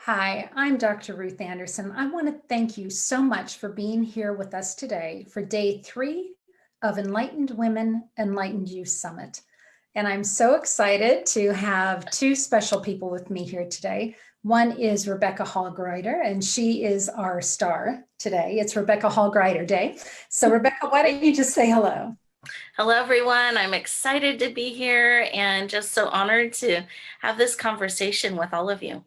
Hi, I'm Dr. Ruth Anderson. I want to thank you so much for being here with us today for day 3 of Enlightened Women, Enlightened Youth Summit. And I'm so excited to have 2 special people with me here today. One is RebeccaHall Gruyter, and she is our star today. It's RebeccaHall Gruyter Day. So Rebecca, why don't you just say hello? Hello, everyone. I'm excited to be here and just so honored to have this conversation with all of you.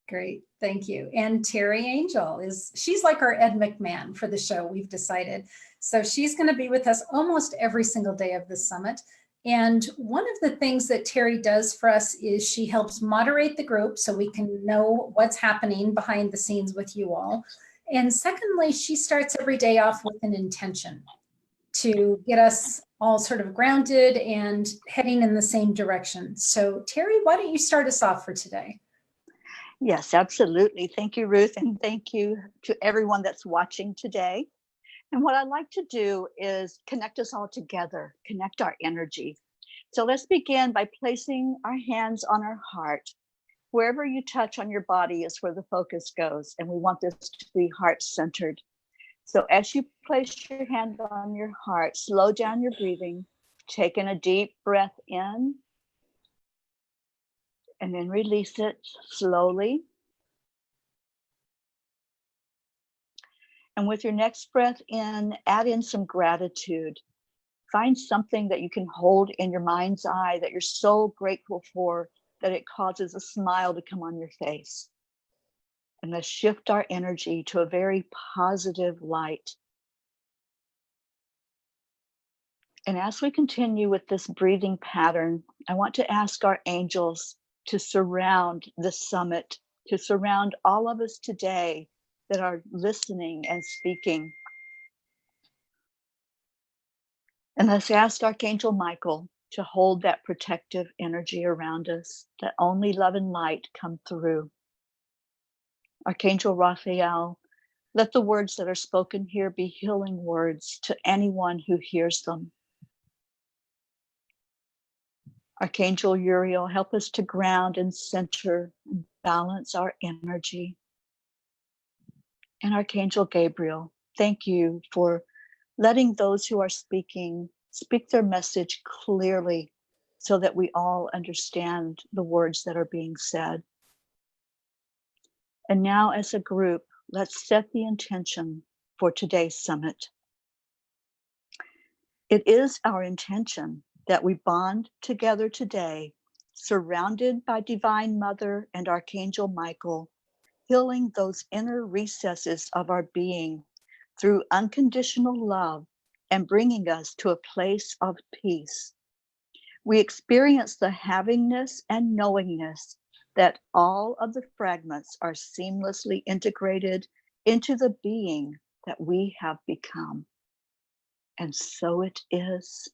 Great, thank you. And Terry Angel she's like our Ed McMahon for the show, we've decided. So she's going to be with us almost every single day of the summit. And one of the things that Terry does for us is she helps moderate the group so we can know what's happening behind the scenes with you all. And secondly, she starts every day off with an intention to get us all sort of grounded and heading in the same direction. So Terry, why don't you start us off for today? Yes, absolutely. Thank you, Ruth, and thank you to everyone that's watching today. And what I'd like to do is connect us all together, connect our energy. So let's begin by placing our hands on our heart. Wherever you touch on your body is where the focus goes, and we want this to be heart-centered. So as you place your hand on your heart, slow down your breathing, take in a deep breath in, and then release it slowly. And with your next breath in, add in some gratitude. Find something that you can hold in your mind's eye that you're so grateful for that it causes a smile to come on your face. And let's shift our energy to a very positive light. And as we continue with this breathing pattern, I want to ask our angels to surround the summit, to surround all of us today that are listening and speaking. And let's ask Archangel Michael to hold that protective energy around us, that only love and light come through. Archangel Raphael, let the words that are spoken here be healing words to anyone who hears them. Archangel Uriel, help us to ground and center and balance our energy. And Archangel Gabriel, thank you for letting those who are speaking speak their message clearly so that we all understand the words that are being said. And now as a group, let's set the intention for today's summit. It is our intention that we bond together today, surrounded by Divine Mother and Archangel Michael, healing those inner recesses of our being through unconditional love and bringing us to a place of peace. We experience the havingness and knowingness that all of the fragments are seamlessly integrated into the being that we have become. And so it is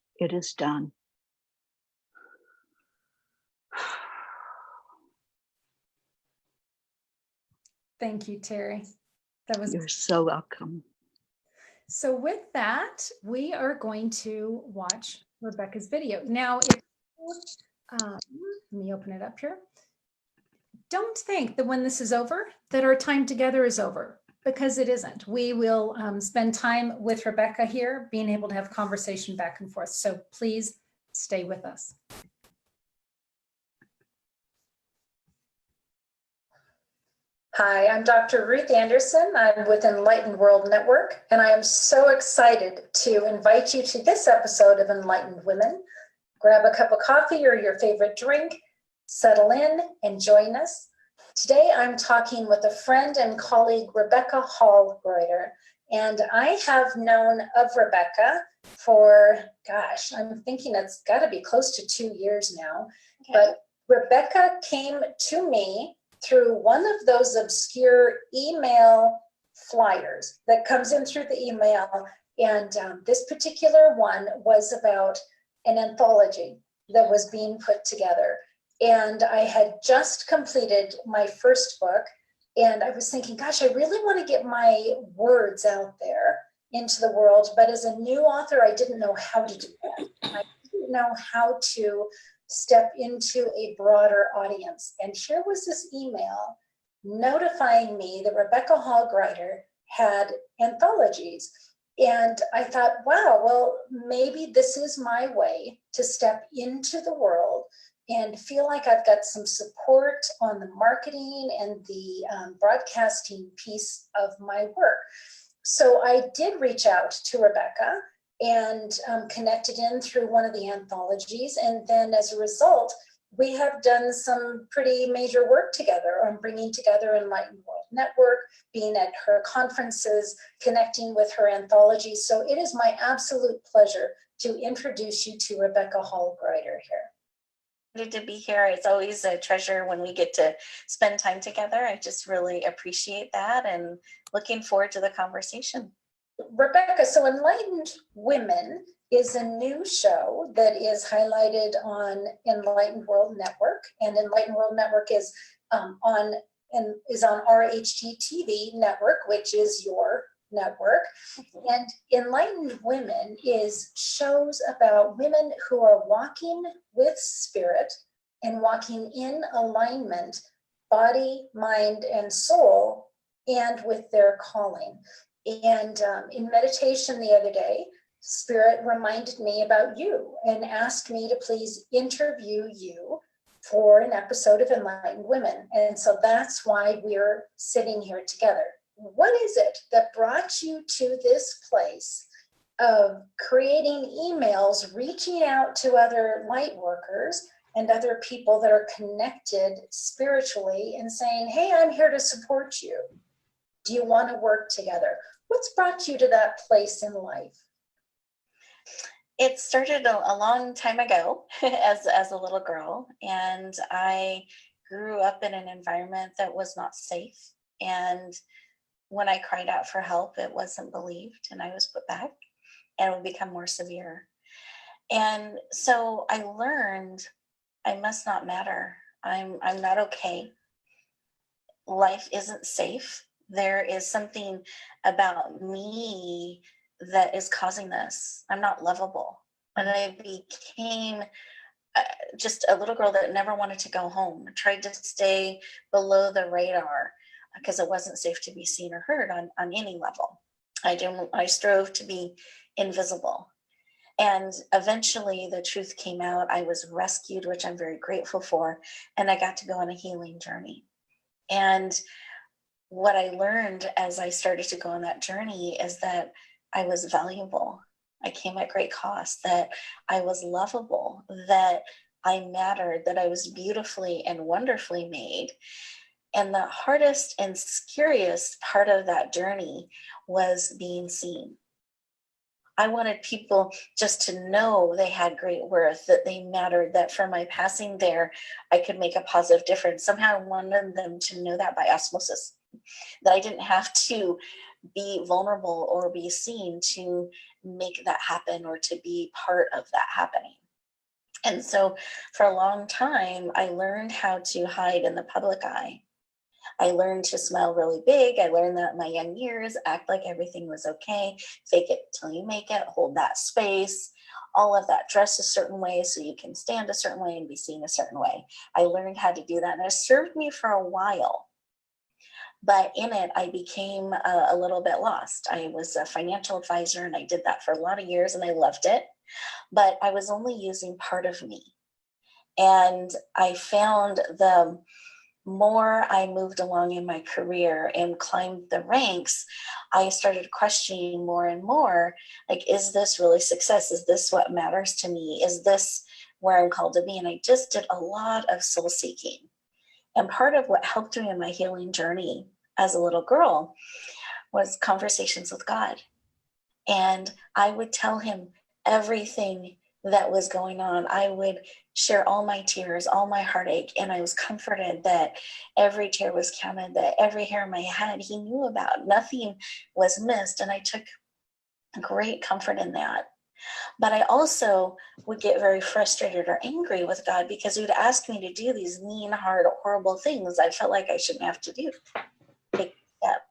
done. Thank you, Terry. You're so welcome. So with that, we are going to watch Rebecca's video. Now, let me open it up here. Don't think that when this is over, that our time together is over, because it isn't. We will spend time with Rebecca here, being able to have conversation back and forth. So please stay with us. Hi, I'm Dr. Ruth Anderson. I'm with Enlightened World Network, and I am so excited to invite you to this episode of Enlightened Women. Grab a cup of coffee or your favorite drink, settle in, and join us. Today, I'm talking with a friend and colleague, RebeccaHall Gruyter, and I have known of Rebecca for, gosh, I'm thinking it's got to be close to 2 years now. Okay. But Rebecca came to me through one of those obscure email flyers that comes in through the email. And this particular one was about an anthology that was being put together. And I had just completed my first book. And I was thinking, gosh, I really want to get my words out there into the world. But as a new author, I didn't know how to do that. I didn't know how to step into a broader audience. And here was this email notifying me that RebeccaHall Gruyter had anthologies. And I thought, wow, well, maybe this is my way to step into the world and feel like I've got some support on the marketing and the broadcasting piece of my work. So I did reach out to Rebecca and connected in through one of the anthologies. And then as a result, we have done some pretty major work together on bringing together Enlightened World Network, being at her conferences, connecting with her anthologies. So it is my absolute pleasure to introduce you to RebeccaHall Gruyter here. Good to be here. It's always a treasure when we get to spend time together. I just really appreciate that and looking forward to the conversation. Rebecca, so Enlightened Women is a new show that is highlighted on Enlightened World Network, and Enlightened World Network is on RHGTV network, which is your network. And Enlightened Women is shows about women who are walking with spirit and walking in alignment, body, mind, and soul, and with their calling. And in meditation the other day, Spirit reminded me about you and asked me to please interview you for an episode of Enlightened Women. And so that's why we're sitting here together. What is it that brought you to this place of creating emails, reaching out to other light workers and other people that are connected spiritually and saying, hey, I'm here to support you. Do you want to work together? What's brought you to that place in life? It started a long time ago as a little girl, and I grew up in an environment that was not safe. And when I cried out for help, it wasn't believed, and I was put back, and it would become more severe. And so I learned I must not matter. I'm not okay. Life isn't safe. There is something about me that is causing this. I'm not lovable. And I became just a little girl that never wanted to go home, tried to stay below the radar because it wasn't safe to be seen or heard on any level. I strove to be invisible. And eventually the truth came out. I was rescued, which I'm very grateful for. And I got to go on a healing journey. And what I learned as I started to go on that journey is that I was valuable. I came at great cost, that I was lovable, that I mattered, that I was beautifully and wonderfully made. And the hardest and scariest part of that journey was being seen. I wanted people just to know they had great worth, that they mattered, that from my passing there, I could make a positive difference. Somehow I wanted them to know that by osmosis, that I didn't have to be vulnerable or be seen to make that happen or to be part of that happening. And so for a long time, I learned how to hide in the public eye. I learned to smile really big. I learned that in my young years, act like everything was okay, fake it till you make it, hold that space, all of that, dress a certain way so you can stand a certain way and be seen a certain way. I learned how to do that, and it served me for a while. But in it, I became a little bit lost. I was a financial advisor, and I did that for a lot of years, and I loved it. But I was only using part of me. And I found the more I moved along in my career and climbed the ranks, I started questioning more and more, like, is this really success? Is this what matters to me? Is this where I'm called to be? And I just did a lot of soul seeking. And part of what helped me in my healing journey as a little girl was conversations with God. And I would tell him everything that was going on. I would share all my tears, all my heartache, and I was comforted that every tear was counted, that every hair in my head he knew about. Nothing was missed, and I took great comfort in that. But I also would get very frustrated or angry with God because he would ask me to do these mean, hard, horrible things I felt like I shouldn't have to do. Take a step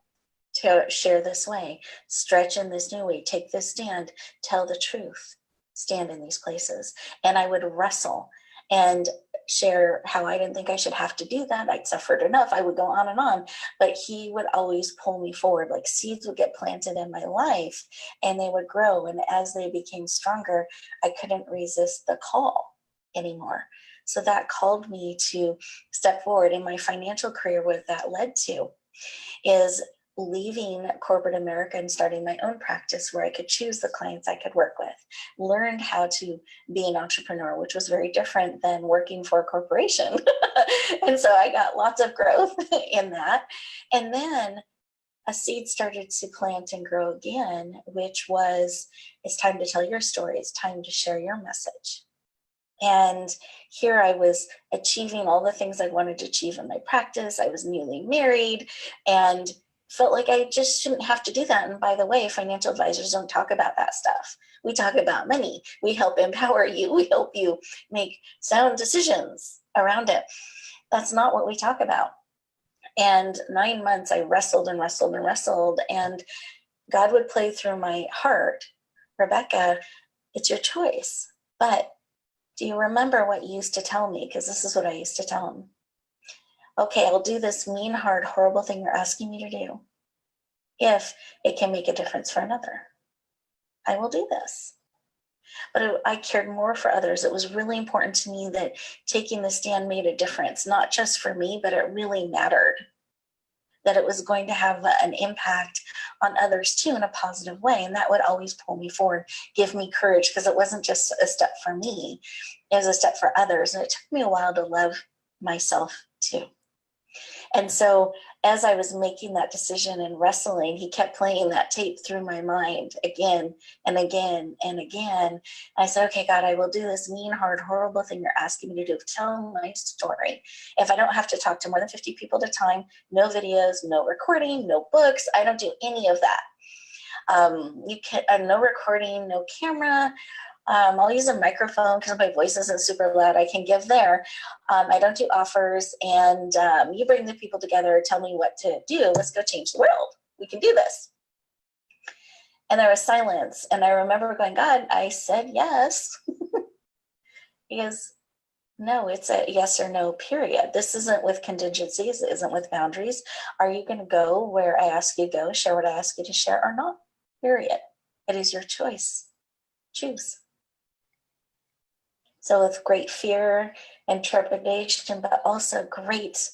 to share this way, stretch in this new way, take this stand, tell the truth, stand in these places. And I would wrestle and share how I didn't think I should have to do that. I'd suffered enough. I would go on and on, but he would always pull me forward. Like seeds would get planted in my life and they would grow. And as they became stronger, I couldn't resist the call anymore. So that called me to step forward in my financial career. What that led to is leaving corporate America and starting my own practice where I could choose the clients I could work with, learned how to be an entrepreneur, which was very different than working for a corporation. And so I got lots of growth in that. And then a seed started to plant and grow again, which was, it's time to tell your story. It's time to share your message. And here I was achieving all the things I wanted to achieve in my practice. I was newly married and felt like I just shouldn't have to do that. And by the way, financial advisors don't talk about that stuff. We talk about money. We help empower you. We help you make sound decisions around it. That's not what we talk about. And 9 months, I wrestled and wrestled and wrestled. And God would play through my heart, Rebecca, it's your choice. But do you remember what you used to tell me? Because this is what I used to tell him. Okay, I'll do this mean, hard, horrible thing you're asking me to do if it can make a difference for another. I will do this. But I cared more for others. It was really important to me that taking the stand made a difference, not just for me, but it really mattered. That it was going to have an impact on others too in a positive way. And that would always pull me forward, give me courage, because it wasn't just a step for me, it was a step for others. And it took me a while to love myself too. And so as I was making that decision and wrestling, he kept playing that tape through my mind again and again and again. I said, okay, God, I will do this mean, hard, horrible thing you're asking me to do. Tell my story. If I don't have to talk to more than 50 people at a time, no videos, no recording, no books. I don't do any of that. No recording, no camera. I'll use a microphone because my voice isn't super loud. I can give there. I don't do offers. And you bring the people together, tell me what to do. Let's go change the world. We can do this. And there was silence. And I remember going, God, I said yes. Because no, it's a yes or no, period. This isn't with contingencies. It isn't with boundaries. Are you going to go where I ask you to go, share what I ask you to share or not? Period. It is your choice. Choose. So with great fear and trepidation, but also great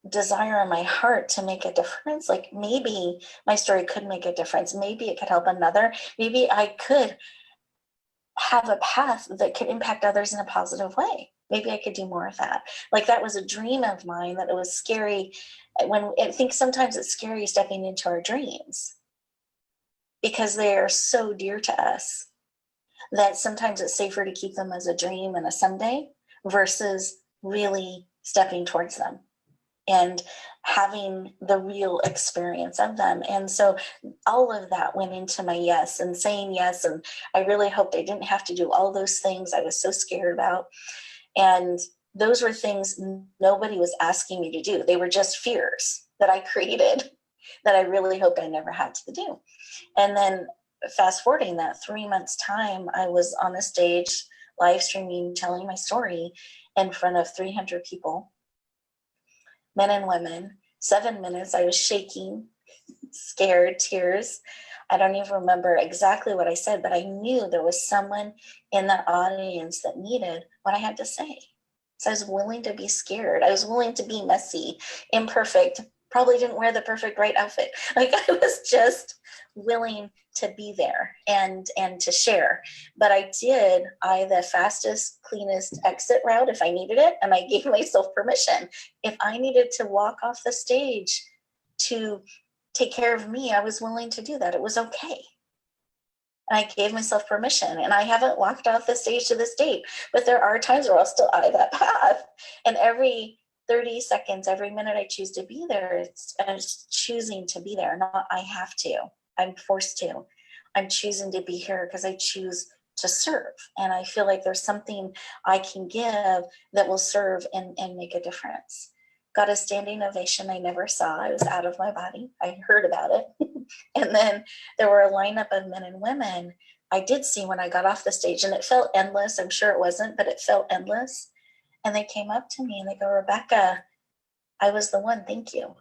desire in my heart to make a difference. Like maybe my story could make a difference. Maybe it could help another. Maybe I could have a path that could impact others in a positive way. Maybe I could do more of that. Like that was a dream of mine, that it was scary. When I think sometimes it's scary stepping into our dreams because they are so dear to us, that sometimes it's safer to keep them as a dream and a someday versus really stepping towards them and having the real experience of them. And so all of that went into my yes and saying yes. And I really hoped I didn't have to do all those things I was so scared about. And those were things nobody was asking me to do. They were just fears that I created that I really hoped I never had to do. And then fast forwarding that 3 months time, I was on a stage live streaming, telling my story in front of 300 people, men and women. 7 minutes, I was shaking, scared, tears. I don't even remember exactly what I said, but I knew there was someone in the audience that needed what I had to say. So I was willing to be scared. I was willing to be messy, imperfect, probably didn't wear the perfect right outfit. Like I was just willing to be there and to share. But I did the fastest, cleanest exit route if I needed it. And I gave myself permission. If I needed to walk off the stage to take care of me, I was willing to do that. It was okay. And I gave myself permission. And I haven't walked off the stage to this date, but there are times where I'll still eye that path. And every 30 seconds, every minute I choose to be there, I'm just choosing to be there, not I have to. I'm forced to. I'm choosing to be here because I choose to serve. And I feel like there's something I can give that will serve and make a difference. Got a standing ovation I never saw. I was out of my body. I heard about it. And then there were a lineup of men and women I did see when I got off the stage, and it felt endless. I'm sure it wasn't, but it felt endless. And they came up to me and they go, Rebecca, I was the one, thank you.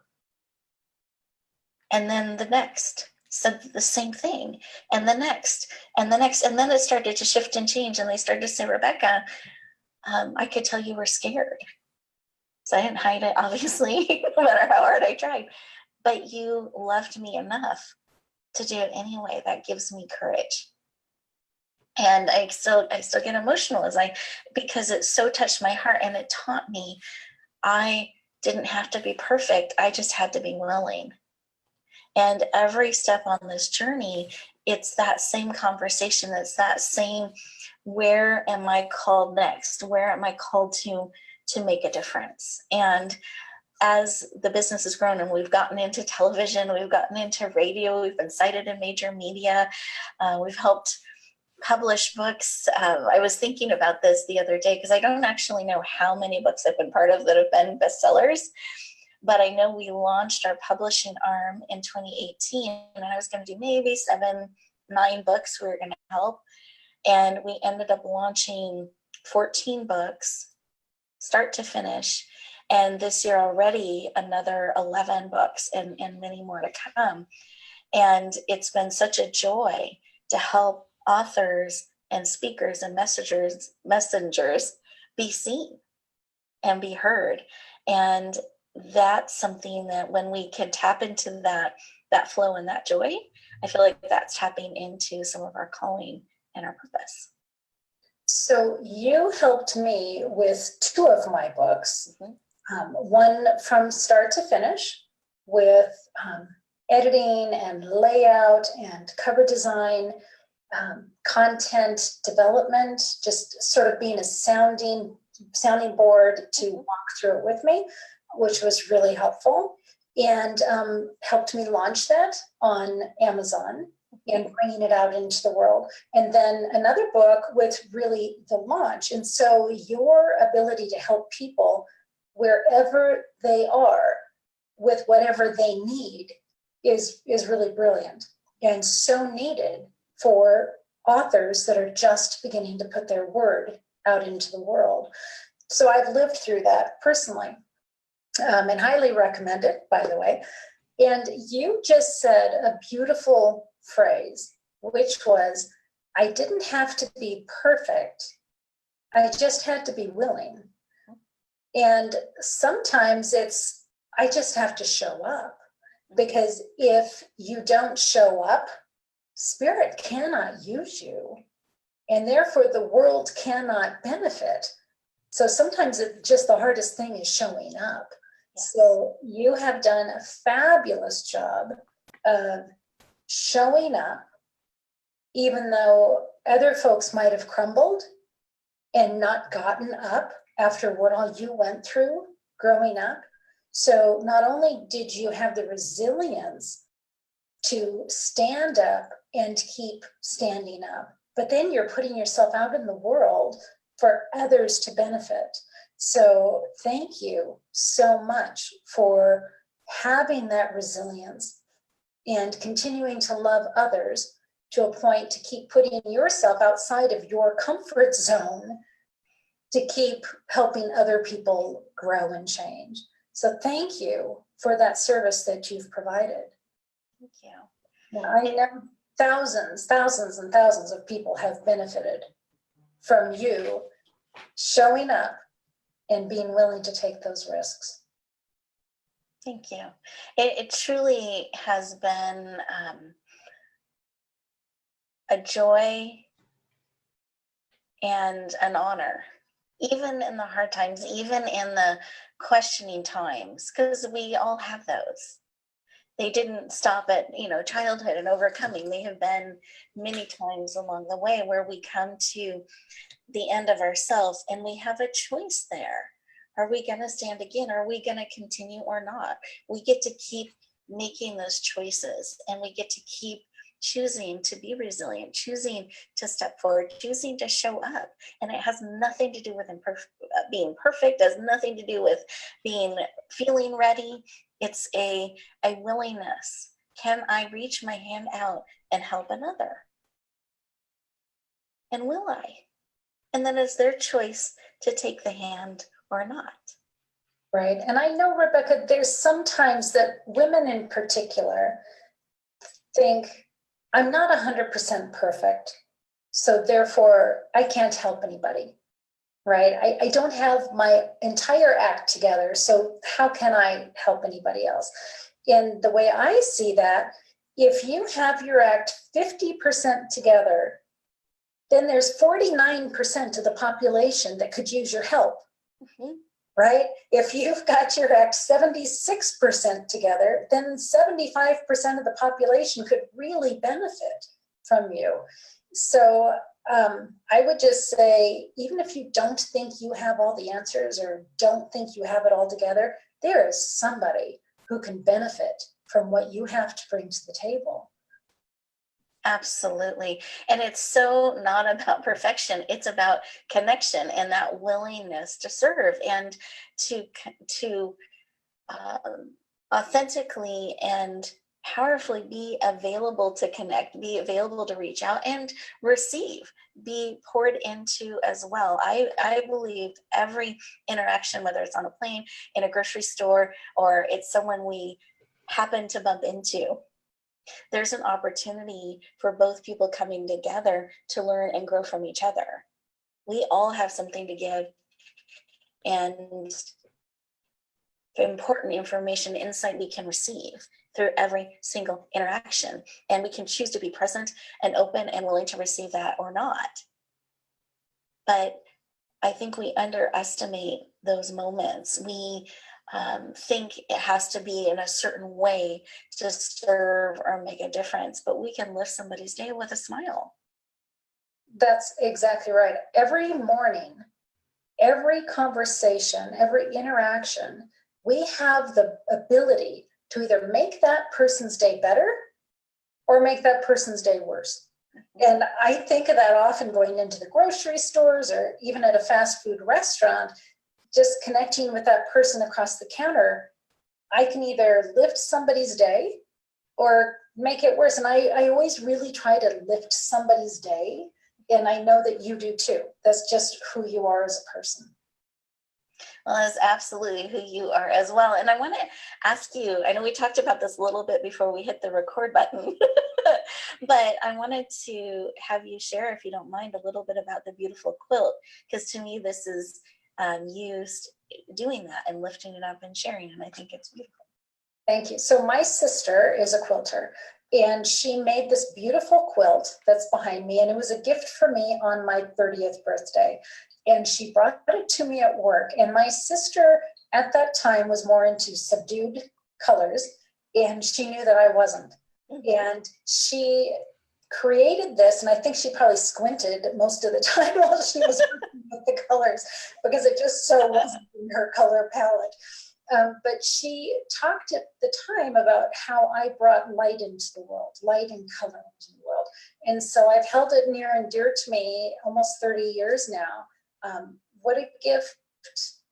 And then the next said the same thing, and the next, and the next. And then it started to shift and change. And they started to say, Rebecca, I could tell you were scared. So I didn't hide it, obviously, no matter how hard I tried. But you loved me enough to do it anyway. That gives me courage. And I still get emotional because it so touched my heart, and it taught me I didn't have to be perfect. I just had to be willing. And every step on this journey, it's that same conversation. It's that same, where am I called next? Where am I called to make a difference? And as the business has grown and we've gotten into television, we've gotten into radio, we've been cited in major media, we've helped publish books. I was thinking about this the other day because I don't actually know how many books I've been part of that have been bestsellers, but I know we launched our publishing arm in 2018, and I was going to do maybe 7, 9 books we were going to help. And we ended up launching 14 books, start to finish. And this year already, another 11 books and many more to come. And it's been such a joy to help authors and speakers and messengers be seen and be heard. And that's something that when we can tap into that flow and that joy, I feel like that's tapping into some of our calling and our purpose. So you helped me with 2 of my books, one from start to finish with editing and layout and cover design, content development, just sort of being a sounding board to walk through it with me, which was really helpful, and helped me launch that on Amazon and bringing it out into the world. And then another book with really the launch. And so your ability to help people wherever they are with whatever they need is really brilliant and so needed for authors that are just beginning to put their word out into the world. So I've lived through that personally, and highly recommend it, by the way. And you just said a beautiful phrase, which was, I didn't have to be perfect. I just had to be willing. And sometimes it's, I just have to show up, because if you don't show up, Spirit cannot use you, and therefore the world cannot benefit. So sometimes just the hardest thing is showing up. Yes. So you have done a fabulous job of showing up, even though other folks might have crumbled and not gotten up after what all you went through growing up. So not only did you have the resilience to stand up and keep standing up, but then you're putting yourself out in the world for others to benefit. So thank you so much for having that resilience and continuing to love others to a point to keep putting yourself outside of your comfort zone to keep helping other people grow and change. So thank you for that service that you've provided. Thank you. Now, I know thousands and thousands of people have benefited from you showing up and being willing to take those risks. Thank you. It truly has been a joy and an honor, even in the hard times, even in the questioning times, because we all have those. They didn't stop at, childhood and overcoming. They have been many times along the way where we come to the end of ourselves and we have a choice there. Are we going to stand again? Are we going to continue or not? We get to keep making those choices, and we get to keep choosing to be resilient, choosing to step forward, choosing to show up. And it has nothing to do with being perfect, has nothing to do with feeling ready. It's a willingness. Can I reach my hand out and help another? And will I? And then it's their choice to take the hand or not. Right. And I know, Rebecca, there's sometimes that women in particular think, I'm not 100% perfect, so therefore I can't help anybody, right? I don't have my entire act together, so how can I help anybody else? And the way I see that, if you have your act 50% together, then there's 49% of the population that could use your help. Mm-hmm. Right? If you've got your act 76% together, then 75% of the population could really benefit from you. So I would just say, even if you don't think you have all the answers or don't think you have it all together, there is somebody who can benefit from what you have to bring to the table. Absolutely. And it's so not about perfection. It's about connection and that willingness to serve and to authentically and powerfully be available to connect, be available to reach out and receive, be poured into as well. I believe every interaction, whether it's on a plane, in a grocery store, or it's someone we happen to bump into, there's an opportunity for both people coming together to learn and grow from each other. We all have something to give, and important information, insight we can receive through every single interaction. And we can choose to be present and open and willing to receive that or not. But I think we underestimate those moments. We think it has to be in a certain way to serve or make a difference, but we can lift somebody's day with a smile. That's exactly right. Every morning, every conversation, every interaction, we have the ability to either make that person's day better or make that person's day worse. And I think of that often going into the grocery stores or even at a fast food restaurant, just connecting with that person across the counter. I can either lift somebody's day or make it worse. And I always really try to lift somebody's day. And I know that you do too. That's just who you are as a person. Well, that's absolutely who you are as well. And I want to ask you, I know we talked about this a little bit before we hit the record button, but I wanted to have you share, if you don't mind, a little bit about the beautiful quilt, because to me, this is used doing that and lifting it up and sharing. And I think it's beautiful. Thank you. So my sister is a quilter, and she made this beautiful quilt that's behind me, and it was a gift for me on my 30th birthday. And she brought it to me at work. And my sister at that time was more into subdued colors, and she knew that I wasn't. And she created this, and I think she probably squinted most of the time while she was working with the colors, because it just so wasn't in her color palette. But she talked at the time about how I brought light into the world, light and color into the world. And so I've held it near and dear to me almost 30 years now. What a gift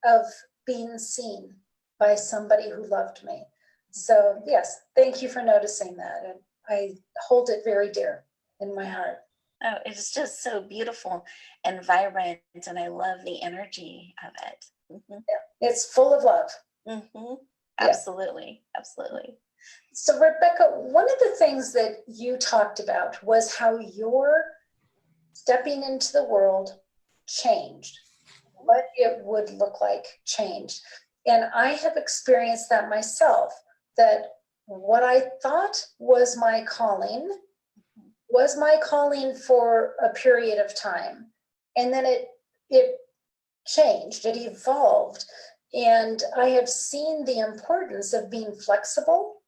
of being seen by somebody who loved me. So yes, thank you for noticing that. And I hold it very dear in my heart. Oh, it's just so beautiful and vibrant, and I love the energy of it. Mm-hmm. Yeah, it's full of love. Mm-hmm. Absolutely. Yeah. Absolutely. So Rebecca, one of the things that you talked about was how your stepping into the world changed, what it would look like changed. And I have experienced that myself, that what I thought was my calling for a period of time. And then it changed, it evolved. And I have seen the importance of being flexible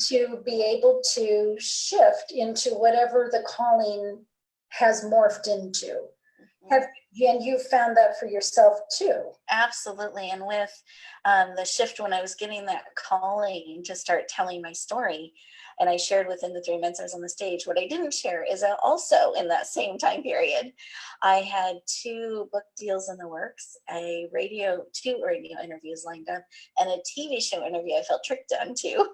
to be able to shift into whatever the calling has morphed into. And you found that for yourself too. Absolutely. And with the shift, when I was getting that calling to start telling my story, and I shared within the 3 minutes I was on the stage, what I didn't share is that also in that same time period, I had 2 book deals in the works, 2 radio interviews lined up, and a TV show interview I felt tricked into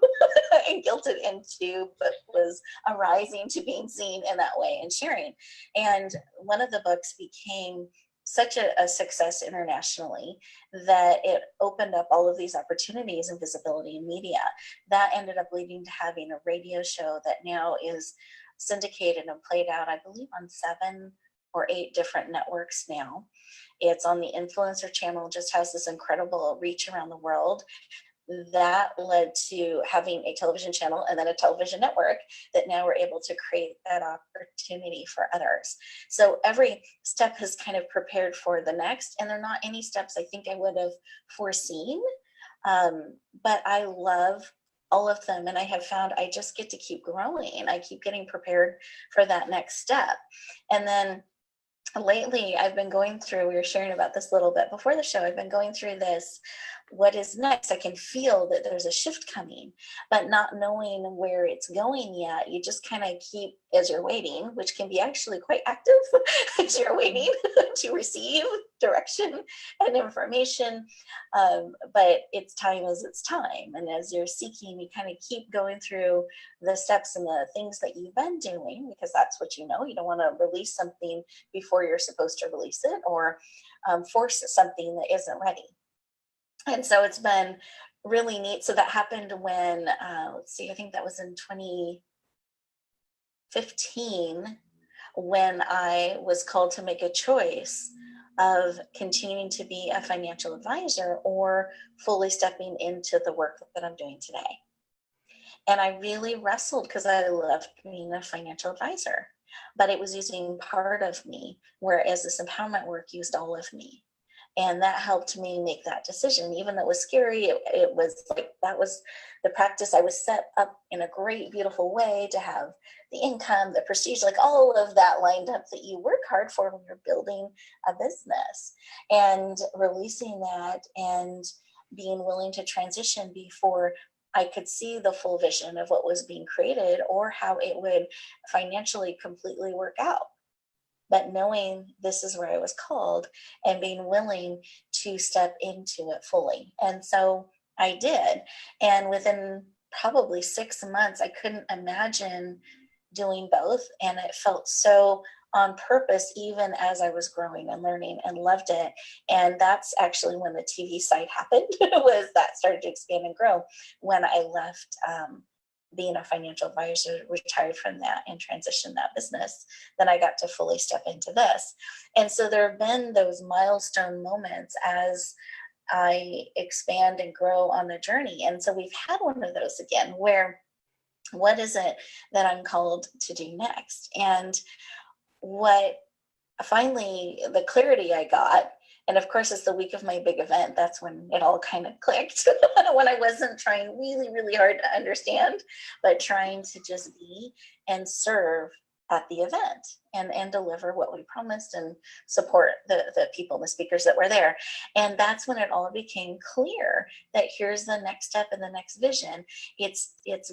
and guilted into, but was arising to being seen in that way and sharing. And one of the books became such a success internationally that it opened up all of these opportunities and visibility in media. That ended up leading to having a radio show that now is syndicated and played out, I believe, on 7 or 8 different networks now. It's on the Influencer channel, just has this incredible reach around the world. That led to having a television channel and then a television network that now we're able to create that opportunity for others. So every step has kind of prepared for the next, and they're not any steps I think I would have foreseen, but I love all of them, and I have found I just get to keep growing. I keep getting prepared for that next step. And then lately I've been going through, we were sharing about this a little bit before the show, I've been going through this, what is next? I can feel that there's a shift coming, but not knowing where it's going yet. You just kind of keep, as you're waiting, which can be actually quite active as you're waiting to receive direction and information. But it's time as it's time. And as you're seeking, you kind of keep going through the steps and the things that you've been doing, because that's what you know. You don't want to release something before you're supposed to release it, or force something that isn't ready. And so it's been really neat. So that happened when, let's see, I think that was in 2015, when I was called to make a choice of continuing to be a financial advisor or fully stepping into the work that I'm doing today. And I really wrestled because I loved being a financial advisor, but it was using part of me, whereas this empowerment work used all of me. And that helped me make that decision. Even though it was scary, it was like, that was the practice. I was set up in a great, beautiful way to have the income, the prestige, like all of that lined up that you work hard for when you're building a business. And releasing that and being willing to transition before I could see the full vision of what was being created or how it would financially completely work out. But knowing this is where I was called and being willing to step into it fully. And so I did. And within probably 6 months, I couldn't imagine doing both. And it felt so on purpose, even as I was growing and learning, and loved it. And that's actually when the TV side happened, was that started to expand and grow when I left being a financial advisor, retired from that and transitioned that business. Then I got to fully step into this. And so there have been those milestone moments as I expand and grow on the journey. And so we've had one of those again, where what is it that I'm called to do next? And what finally, the clarity I got, and of course, it's the week of my big event. That's when it all kind of clicked, when I wasn't trying really, really hard to understand, but trying to just be and serve at the event and deliver what we promised and support the people, the speakers that were there. And that's when it all became clear that here's the next step and the next vision. It's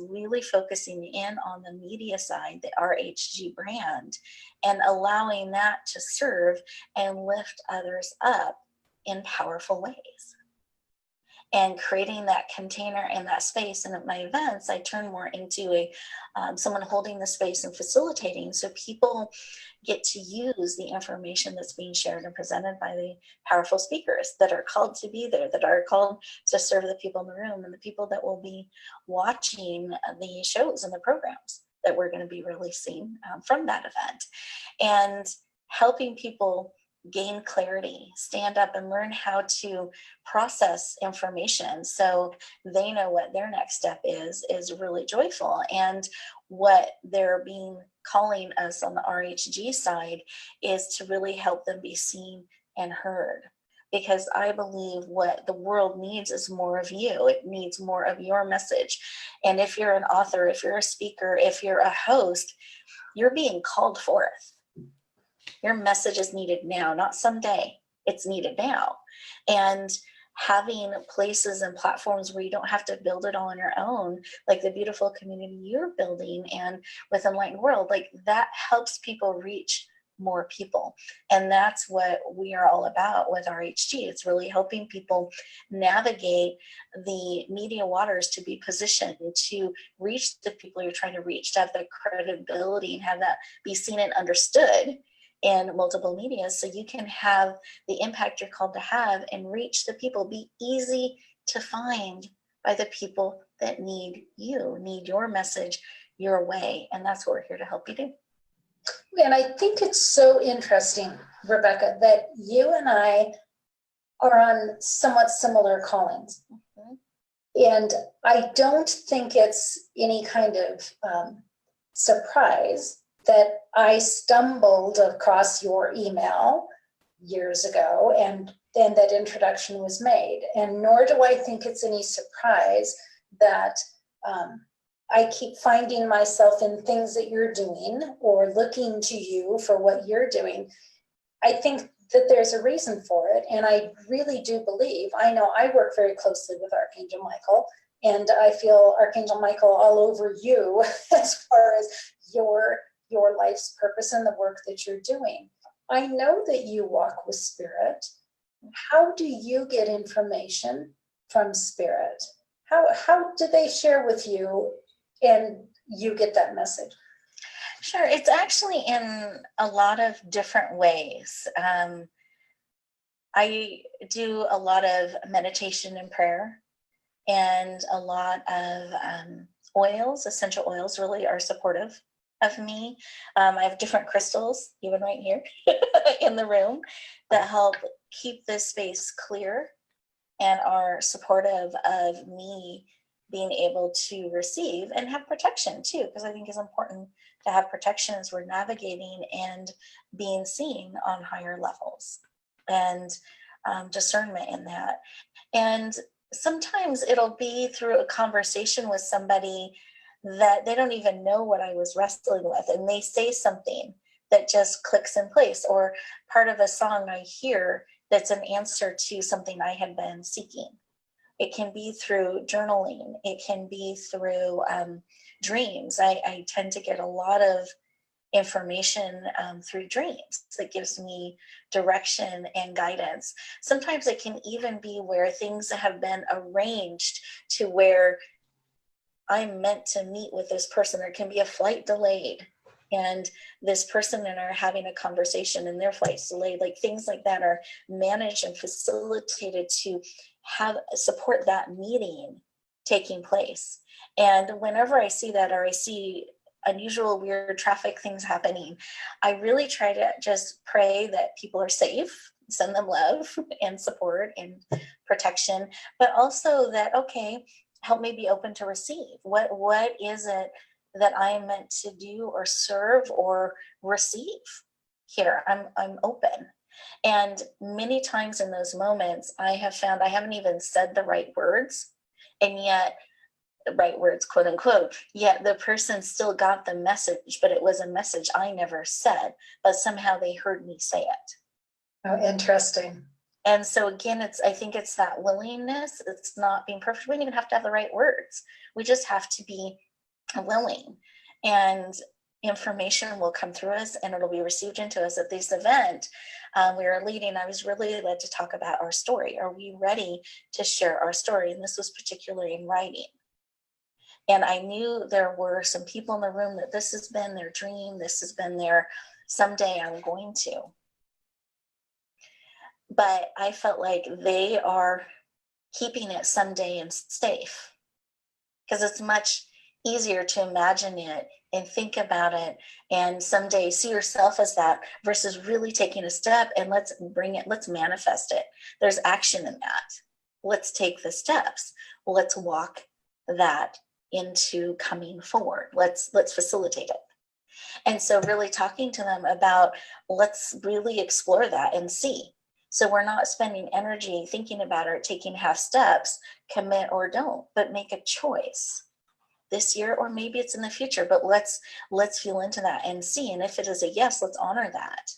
really focusing in on the media side, the RHG brand, and allowing that to serve and lift others up in powerful ways. And creating that container and that space. And at my events, I turn more into someone holding the space and facilitating, so people get to use the information that's being shared and presented by the powerful speakers that are called to be there, that are called to serve the people in the room and the people that will be watching the shows and the programs that we're going to be releasing from that event. And helping people gain clarity, stand up and learn how to process information so they know what their next step is really joyful. And what they're calling us on the RHG side is to really help them be seen and heard. Because I believe what the world needs is more of you. It needs more of your message. And if you're an author, if you're a speaker, if you're a host, you're being called forth. Your message is needed now, not someday. It's needed now. And having places and platforms where you don't have to build it all on your own, like the beautiful community you're building and with Enlightened World, like that helps people reach more people. And that's what we are all about with RHG. It's really helping people navigate the media waters to be positioned to reach the people you're trying to reach, to have the credibility and have that be seen and understood. in multiple media so you can have the impact you're called to have and reach the people, be easy to find by the people that need you, need your message, your way. And that's what we're here to help you do. And I think it's so interesting, Rebecca, that you and I are on somewhat similar callings. And I don't think it's any kind of surprise that I stumbled across your email years ago and then that introduction was made. And nor do I think it's any surprise that I keep finding myself in things that you're doing or looking to you for what you're doing. I think that there's a reason for it. And I really do believe, I know I work very closely with Archangel Michael, and I feel Archangel Michael all over you as far as your life's purpose and the work that you're doing. I know that you walk with spirit. How do you get information from spirit? How do they share with you and you get that message? Sure. It's actually in a lot of different ways. I do a lot of meditation and prayer, and a lot of oils, essential oils really are supportive of me. I have different crystals, even right here in the room, that help keep this space clear and are supportive of me being able to receive and have protection too, because I think it's important to have protection as we're navigating and being seen on higher levels, and discernment in that. And sometimes it'll be through a conversation with somebody that they don't even know what I was wrestling with, and they say something that just clicks in place, or part of a song I hear that's an answer to something I had been seeking. It can be through journaling. It can be through dreams. I tend to get a lot of information through dreams that gives me direction and guidance. Sometimes it can even be where things have been arranged to where I'm meant to meet with this person. There can be a flight delayed, and this person and I are having a conversation and their flight's delayed. Like things like that are managed and facilitated to have support that meeting taking place. And whenever I see that, or I see unusual, weird traffic things happening, I really try to just pray that people are safe, send them love and support and protection, but also that, okay, help me be open to receive. What is it that I am meant to do or serve or receive here? I'm open. And many times in those moments, I have found I haven't even said the right words, and yet right words, quote unquote, yet the person still got the message, but it was a message I never said, but somehow they heard me say it. Oh, interesting. And so again, I think it's that willingness. It's not being perfect. We don't even have to have the right words. We just have to be willing, and information will come through us and it'll be received into us. At this event we were leading, I was really led to talk about our story. Are we ready to share our story? And this was particularly in writing. And I knew there were some people in the room that this has been their dream. This has been their someday I'm going to. But I felt like they are keeping it someday and safe, because it's much easier to imagine it and think about it and someday see yourself as that, versus really taking a step and let's bring it, let's manifest it. There's action in that. Let's take the steps. Let's walk that into coming forward. Let's facilitate it. And so really talking to them about, let's really explore that and see. So we're not spending energy thinking about it or taking half steps, commit or don't, but make a choice this year, or maybe it's in the future, but let's feel into that and see. And if it is a yes, let's honor that.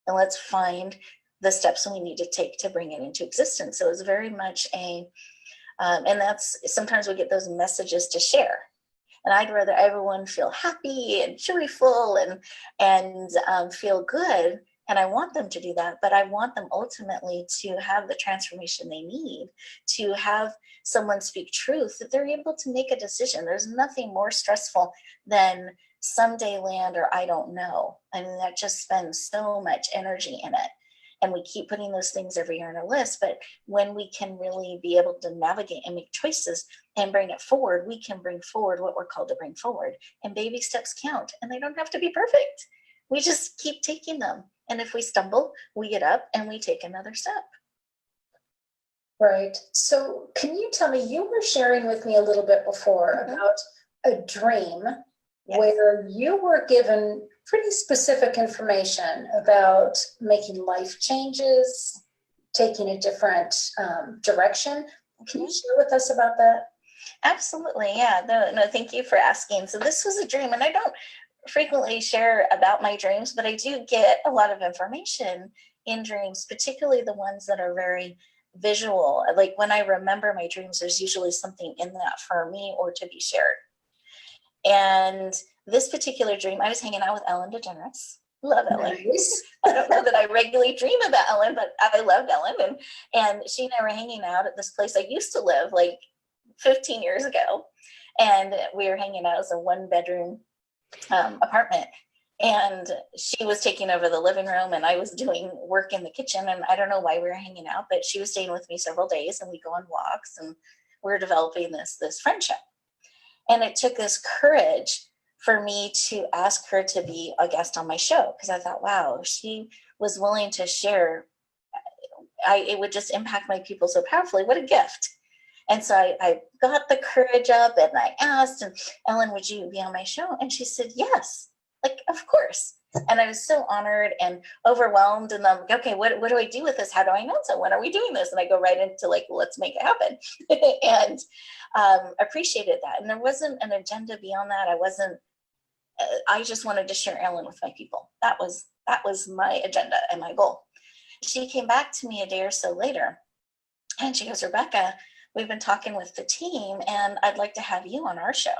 And let's find the steps we need to take to bring it into existence. So it's very much and that's, sometimes we get those messages to share. And I'd rather everyone feel happy and joyful and feel good. And I want them to do that, but I want them ultimately to have the transformation they need, to have someone speak truth, that they're able to make a decision. There's nothing more stressful than someday land or I don't know. I mean, that just spends so much energy in it. And we keep putting those things every year on our list. But when we can really be able to navigate and make choices and bring it forward, we can bring forward what we're called to bring forward. And baby steps count, and they don't have to be perfect. We just keep taking them. And if we stumble, we get up and we take another step. Right. So can you tell me, you were sharing with me a little bit before about a dream where you were given pretty specific information about making life changes, taking a different direction. Can you share with us about that? Absolutely. Yeah. No, thank you for asking. So this was a dream, and I don't frequently share about my dreams, but I do get a lot of information in dreams, particularly the ones that are very visual. Like when I remember my dreams, there's usually something in that for me or to be shared. And this particular dream, I was hanging out with Ellen DeGeneres. Love Ellen. Nice. I don't know that I regularly dream about Ellen, but I loved Ellen. And she and I were hanging out at this place I used to live like 15 years ago. And we were hanging out as a 1-bedroom apartment. And she was taking over the living room and I was doing work in the kitchen. And I don't know why we were hanging out, but she was staying with me several days and we go on walks and we're developing this friendship. And it took this courage for me to ask her to be a guest on my show, because I thought, wow, if she was willing to share, it would just impact my people so powerfully. What a gift. And so I got the courage up and I asked, and Ellen, would you be on my show? And she said, yes, like, of course. And I was so honored and overwhelmed. And I'm like, okay, what do I do with this? How do I announce it? When are we doing this? And I go right into like, let's make it happen. And appreciated that. And there wasn't an agenda beyond that. I just wanted to share Ellen with my people. That was my agenda and my goal. She came back to me a day or so later and she goes, Rebecca, we've been talking with the team and I'd like to have you on our show.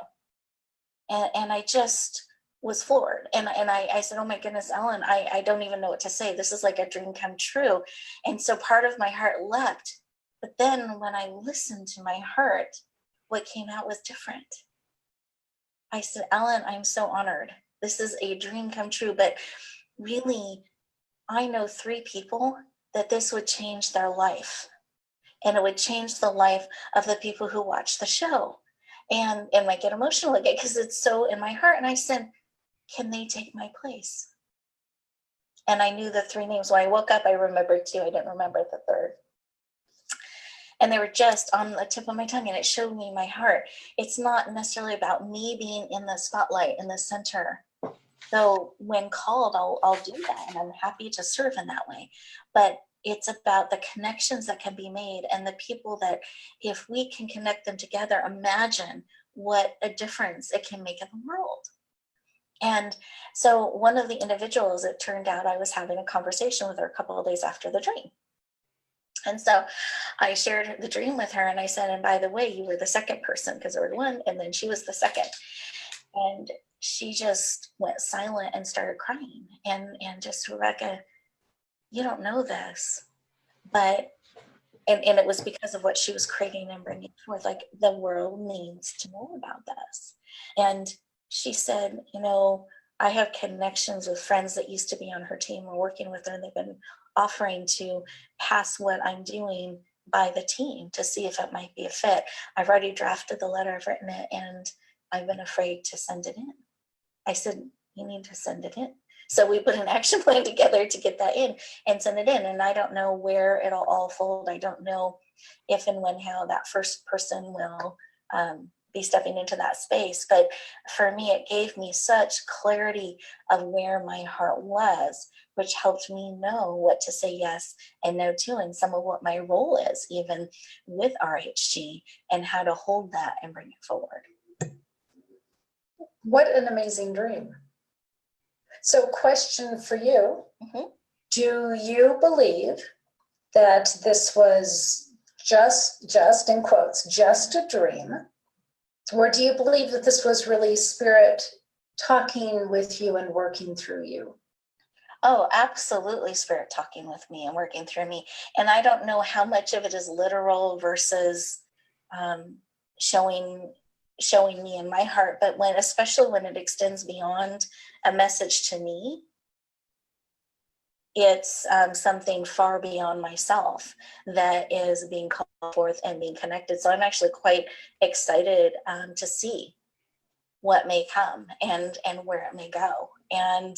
And I just was floored. And I said, oh my goodness, Ellen, I don't even know what to say. This is like a dream come true. And so part of my heart leapt. But then when I listened to my heart, what came out was different. I said, Ellen, I'm so honored. This is a dream come true. But really, I know 3 people that this would change their life. And it would change the life of the people who watch the show. And I get emotional again because it's so in my heart. And I said, can they take my place? And I knew the 3 names. When I woke up, I remembered 2. I didn't remember the 3rd. And they were just on the tip of my tongue. And it showed me my heart. It's not necessarily about me being in the spotlight, in the center. So when called, I'll do that. And I'm happy to serve in that way. But it's about the connections that can be made and the people that if we can connect them together, imagine what a difference it can make in the world. And so one of the individuals, it turned out I was having a conversation with her a couple of days after the dream. And so I shared the dream with her and I said, and by the way, you were the second person, because there were 1 and then she was the second. And she just went silent and started crying and just, Rebecca, you don't know this, but, and it was because of what she was creating and bringing forth, like the world needs to know about this. And she said, I have connections with friends that used to be on her team. We're working with her and they've been offering to pass what I'm doing by the team to see if it might be a fit. I've already drafted the letter, I've written it, and I've been afraid to send it in. I said, you need to send it in. So we put an action plan together to get that in and send it in. And I don't know where it'll all fold. I don't know if and when, how that first person will be stepping into that space. But for me, it gave me such clarity of where my heart was, which helped me know what to say yes and no to, and some of what my role is, even with RHG, and how to hold that and bring it forward. What an amazing dream. So question for you, do you believe that this was just in quotes, just a dream? Or do you believe that this was really spirit talking with you and working through you? Oh, absolutely. Spirit talking with me and working through me. And I don't know how much of it is literal versus showing showing me in my heart, but especially when it extends beyond a message to me, it's something far beyond myself that is being called forth and being connected. So I'm actually quite excited to see what may come and where it may go. And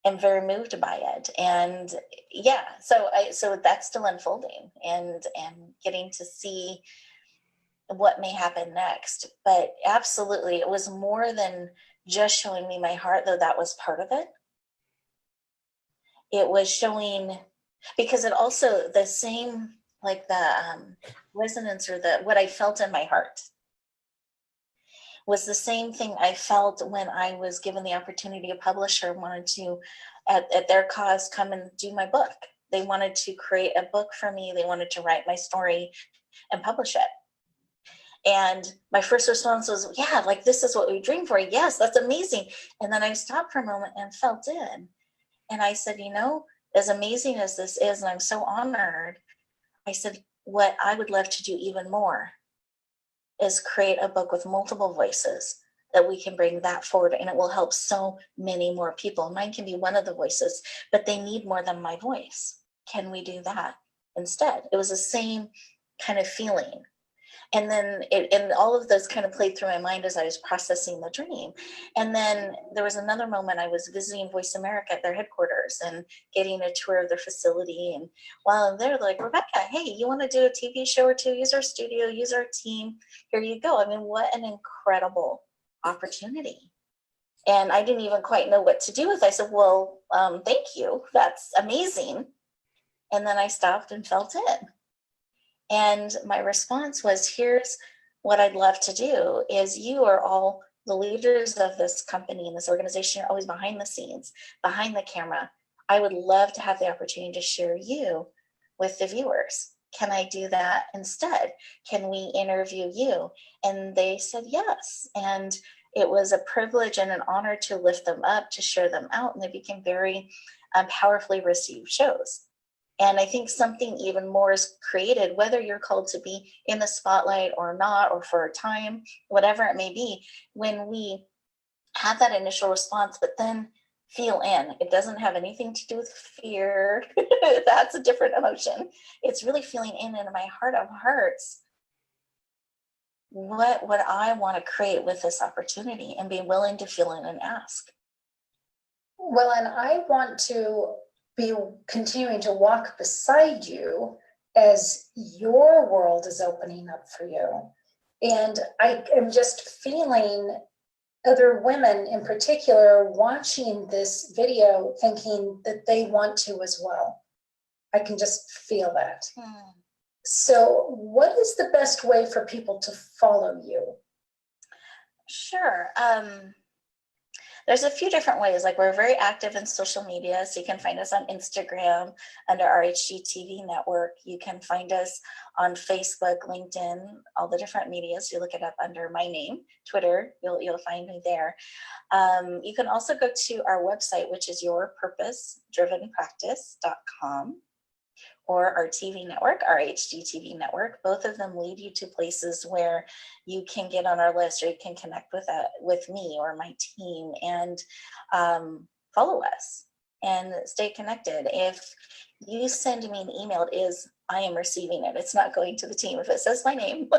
I'm very moved by it. And yeah, so that's still unfolding and getting to see what may happen next. But absolutely, it was more than just showing me my heart, though that was part of it. It was showing, because it also, the same, like the resonance or what I felt in my heart was the same thing I felt when I was given the opportunity. A publisher wanted to, at their cost, come and do my book. They wanted to create a book for me. They wanted to write my story and publish it. And my first response was, yeah, like, this is what we dreamed for. Yes, that's amazing. And then I stopped for a moment and felt in. And I said, as amazing as this is, and I'm so honored, I said, what I would love to do even more is create a book with multiple voices that we can bring that forward, and it will help so many more people. Mine can be one of the voices, but they need more than my voice. Can we do that instead? It was the same kind of feeling. And then and all of those kind of played through my mind as I was processing the dream. And then there was another moment I was visiting Voice America at their headquarters and getting a tour of their facility. And while I'm there, they're like, Rebecca, hey, you want to do a TV show or two? Use our studio, use our team. Here you go. I mean, what an incredible opportunity. And I didn't even quite know what to do with it. I said, well, thank you. That's amazing. And then I stopped and felt in. And my response was, here's what I'd love to do is, you are all the leaders of this company and this organization. You're always behind the scenes, behind the camera. I would love to have the opportunity to share you with the viewers. Can I do that instead? Can we interview you? And they said yes. And it was a privilege and an honor to lift them up, to share them out. And they became very powerfully received shows. And I think something even more is created, whether you're called to be in the spotlight or not, or for a time, whatever it may be, when we have that initial response, but then feel in. It doesn't have anything to do with fear. That's a different emotion. It's really feeling in my heart of hearts. What would I want to create with this opportunity, and be willing to feel in and ask? Well, and I want to be continuing to walk beside you as your world is opening up for you. And I am just feeling other women in particular watching this video thinking that they want to as well. I can just feel that. So what is the best way for people to follow you? Sure. There's a few different ways. Like, we're very active in social media, so you can find us on Instagram under RHG TV Network. You can find us on Facebook, LinkedIn, all the different medias. You look it up under my name. Twitter, you'll find me there. You can also go to our website, which is yourpurposedrivenpractice.com, or our TV network, our HGTV network. Both of them lead you to places where you can get on our list, or you can connect with me or my team and follow us and stay connected. If you send me an email, I am receiving it. It's not going to the team. If it says my name,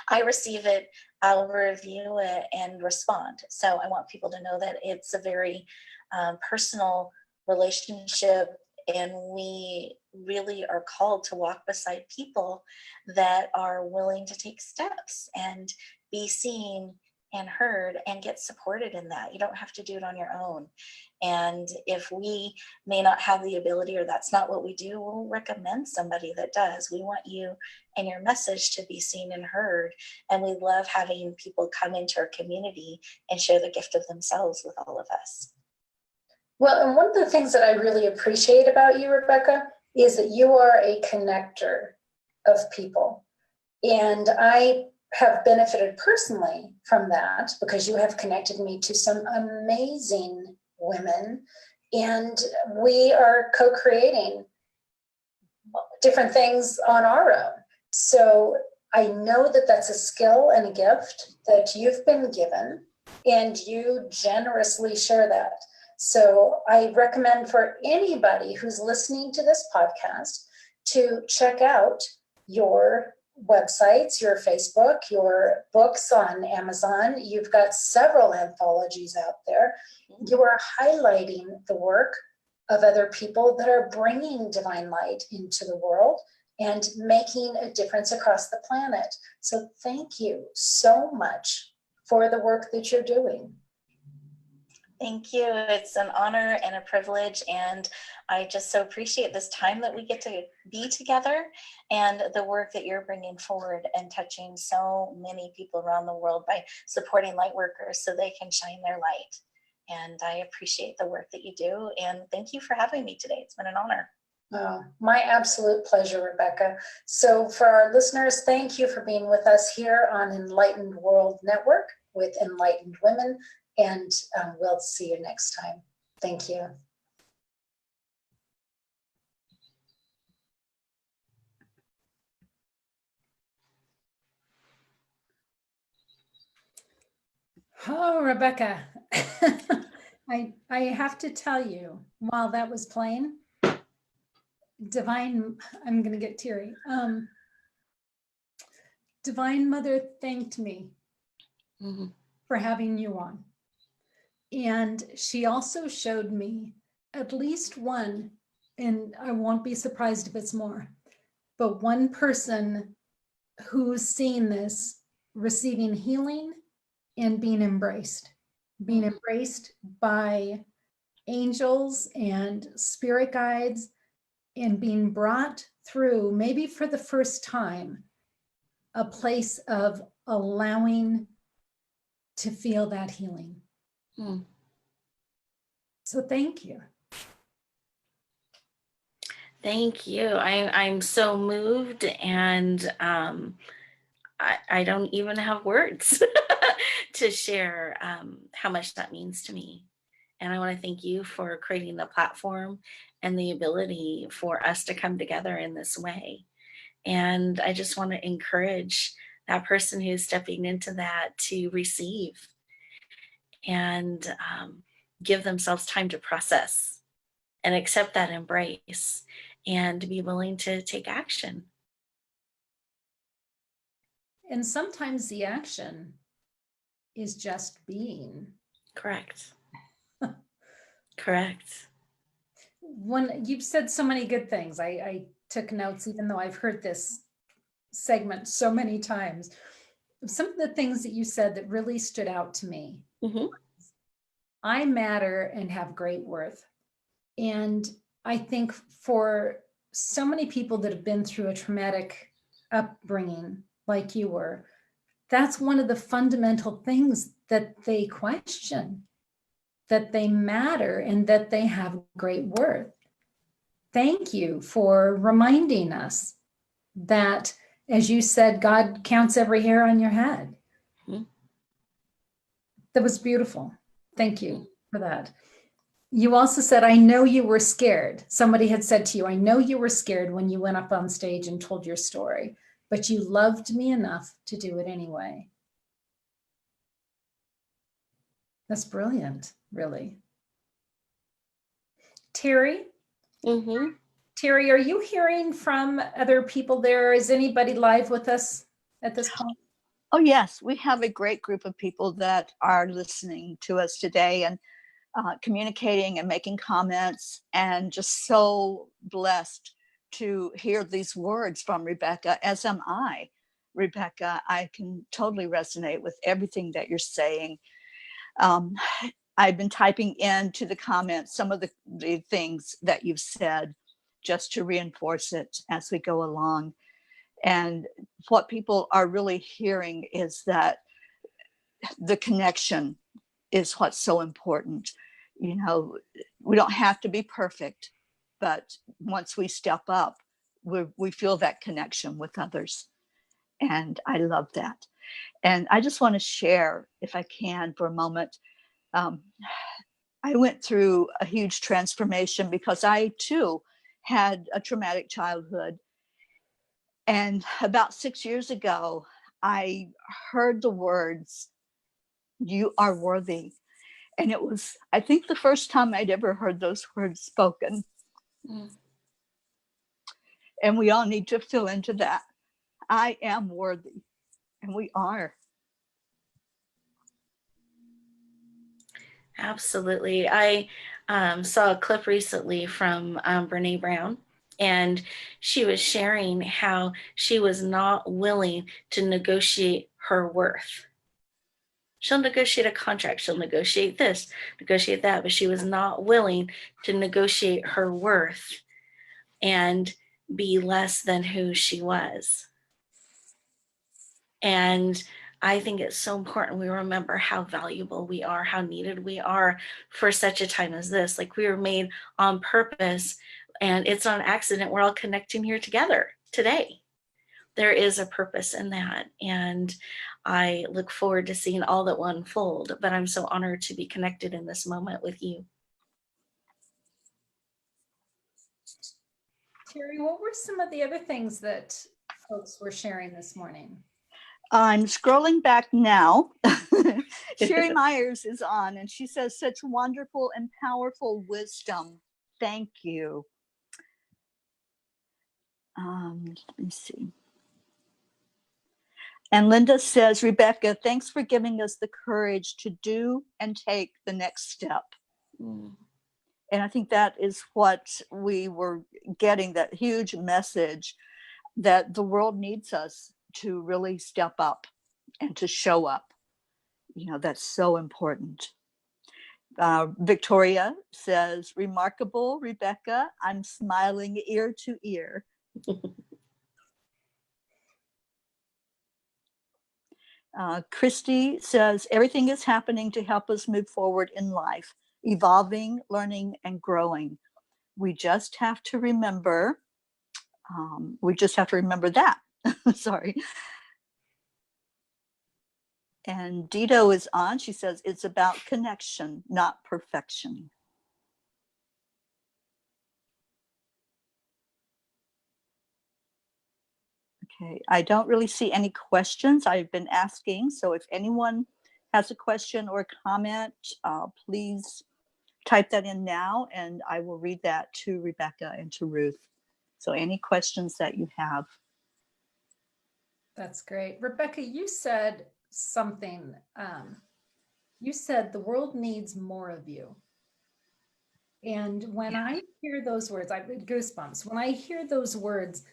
I receive it, I'll review it and respond. So I want people to know that it's a very personal relationship, and we really are called to walk beside people that are willing to take steps and be seen and heard and get supported in that. You don't have to do it on your own. And if we may not have the ability, or that's not what we do, we'll recommend somebody that does. We want you and your message to be seen and heard. And we love having people come into our community and share the gift of themselves with all of us. Well, and one of the things that I really appreciate about you, Rebecca, is that you are a connector of people. And I have benefited personally from that, because you have connected me to some amazing women, and we are co-creating different things on our own. So I know that that's a skill and a gift that you've been given, and you generously share that. So I recommend for anybody who's listening to this podcast to check out your websites, your Facebook, your books on Amazon. You've got several anthologies out there. You are highlighting the work of other people that are bringing divine light into the world and making a difference across the planet. So thank you so much for the work that you're doing. Thank you. It's an honor and a privilege, and I just so appreciate this time that we get to be together and the work that you're bringing forward and touching so many people around the world by supporting light workers so they can shine their light. And I appreciate the work that you do, and thank you for having me today. It's been an honor. Oh, my absolute pleasure, Rebecca. So for our listeners, thank you for being with us here on Enlightened World Network with Enlightened Women, and we'll see you next time. Thank you. Oh, Rebecca, I have to tell you, while that was playing, Divine, I'm going to get teary. Divine Mother thanked me for having you on. And she also showed me at least one, and I won't be surprised if it's more, but one person who's seen this receiving healing and being embraced by angels and spirit guides, and being brought through, maybe for the first time, a place of allowing to feel that healing. So thank you. Thank you. I'm so moved, and I don't even have words to share how much that means to me. And I want to thank you for creating the platform and the ability for us to come together in this way. And I just want to encourage that person who's stepping into that to receive and give themselves time to process and accept that embrace and to be willing to take action. And sometimes the action is just being. Correct. Correct. When you've said so many good things, I took notes, even though I've heard this segment so many times. Some of the things that you said that really stood out to me. I matter and have great worth. And I think for so many people that have been through a traumatic upbringing like you were, that's one of the fundamental things that they question, that they matter and that they have great worth. Thank you for reminding us that, as you said, God counts every hair on your head. That was beautiful. Thank you for that. You also said, I know you were scared. Somebody had said to you, I know you were scared when you went up on stage and told your story, but you loved me enough to do it anyway. That's brilliant, really. Terry? Terry, are you hearing from other people there? Is anybody live with us at this point? Oh, yes. We have a great group of people that are listening to us today and communicating and making comments, and just so blessed to hear these words from Rebecca, as am I. Rebecca, I can totally resonate with everything that you're saying. I've been typing into the comments some of the things that you've said just to reinforce it as we go along. And what people are really hearing is that the connection is what's so important. You know, we don't have to be perfect, but once we step up, we feel that connection with others. And I love that. And I just want to share, if I can, for a moment. I went through a huge transformation because I too had a traumatic childhood. And about 6 years ago, I heard the words, "You are worthy." And it was, I think, the first time I'd ever heard those words spoken. Mm. And we all need to fill into that. I am worthy. And we are. Absolutely. I saw a clip recently from Brene Brown, and she was sharing how she was not willing to negotiate her worth. She'll negotiate a contract, she'll negotiate this, negotiate that, but she was not willing to negotiate her worth and be less than who she was. And I think it's so important we remember how valuable we are, how needed we are for such a time as this. Like, we were made on purpose, and it's not an accident. We're all connecting here together today. There is a purpose in that. And I look forward to seeing all that will unfold, but I'm so honored to be connected in this moment with you. Terry, what were some of the other things that folks were sharing this morning? I'm scrolling back now. Sherry Myers is on, and she says, "Such wonderful and powerful wisdom. Thank you." Let me see. And Linda says, "Rebecca, thanks for giving us the courage to do and take the next step." Mm. And I think that is what we were getting, that huge message that the world needs us to really step up and to show up. You know, that's so important. Victoria says, "Remarkable, Rebecca. I'm smiling ear to ear." Christy says, "Everything is happening to help us move forward in life, evolving, learning, and growing. We just have to remember, that." Sorry. And Dito is on. She says, "It's about connection, not perfection." Okay, I don't really see any questions. I've been asking, so if anyone has a question or comment, please type that in now, and I will read that to Rebecca and to Ruth. So any questions that you have. That's great. Rebecca, you said something. You said the world needs more of you. And when I hear those words, I've got goosebumps. When I hear those words,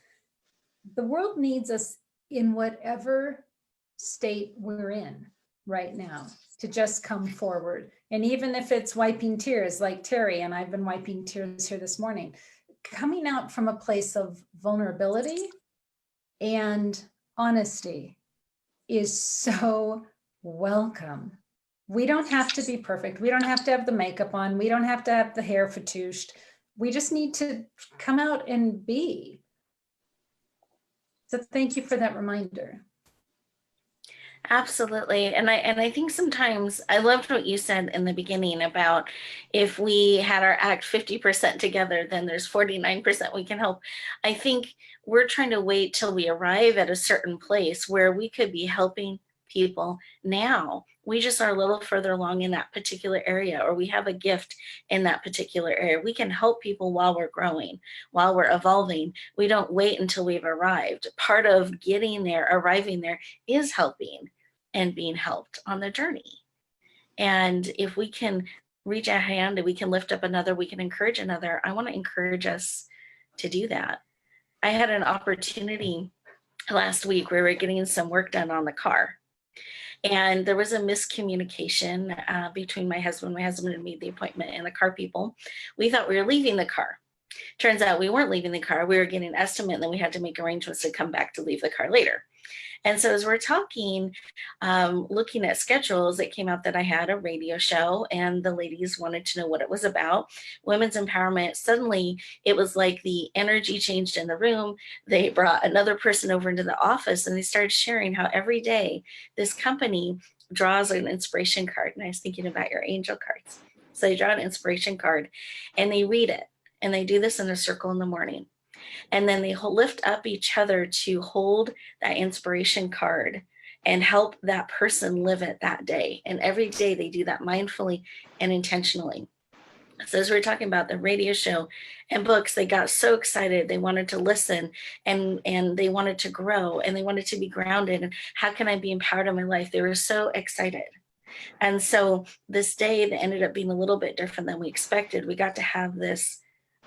the world needs us in whatever state we're in right now to just come forward. And even if it's wiping tears like Terry, and I've been wiping tears here this morning, coming out from a place of vulnerability and honesty is so welcome. We don't have to be perfect. We don't have to have the makeup on. We don't have to have the hair fatouched. We just need to come out and be. So thank you for that reminder. Absolutely. And I think sometimes I loved what you said in the beginning about if we had our act 50% together, then there's 49% we can help. I think we're trying to wait till we arrive at a certain place where we could be helping people now. We just are a little further along in that particular area, or we have a gift in that particular area. We can help people while we're growing, while we're evolving. We don't wait until we've arrived. Part of getting there, arriving there, is helping and being helped on the journey. And if we can reach a hand and we can lift up another, we can encourage another. I want to encourage us to do that. I had an opportunity last week where we were getting some work done on the car. And there was a miscommunication between my husband. My husband had made the appointment and the car people. We thought we were leaving the car. Turns out we weren't leaving the car. We were getting an estimate, and then we had to make arrangements to come back to leave the car later. And so as we're talking, looking at schedules, it came out that I had a radio show, and the ladies wanted to know what it was about. Women's empowerment. Suddenly, it was like the energy changed in the room. They brought another person over into the office, and they started sharing how every day this company draws an inspiration card. And I was thinking about your angel cards. So they draw an inspiration card, and they read it. And they do this in a circle in the morning. And then they lift up each other to hold that inspiration card and help that person live it that day. And every day they do that mindfully and intentionally. So as we were talking about the radio show and books, they got so excited. They wanted to listen, and they wanted to grow, and they wanted to be grounded. And how can I be empowered in my life? They were so excited. And so this day that ended up being a little bit different than we expected. We got to have this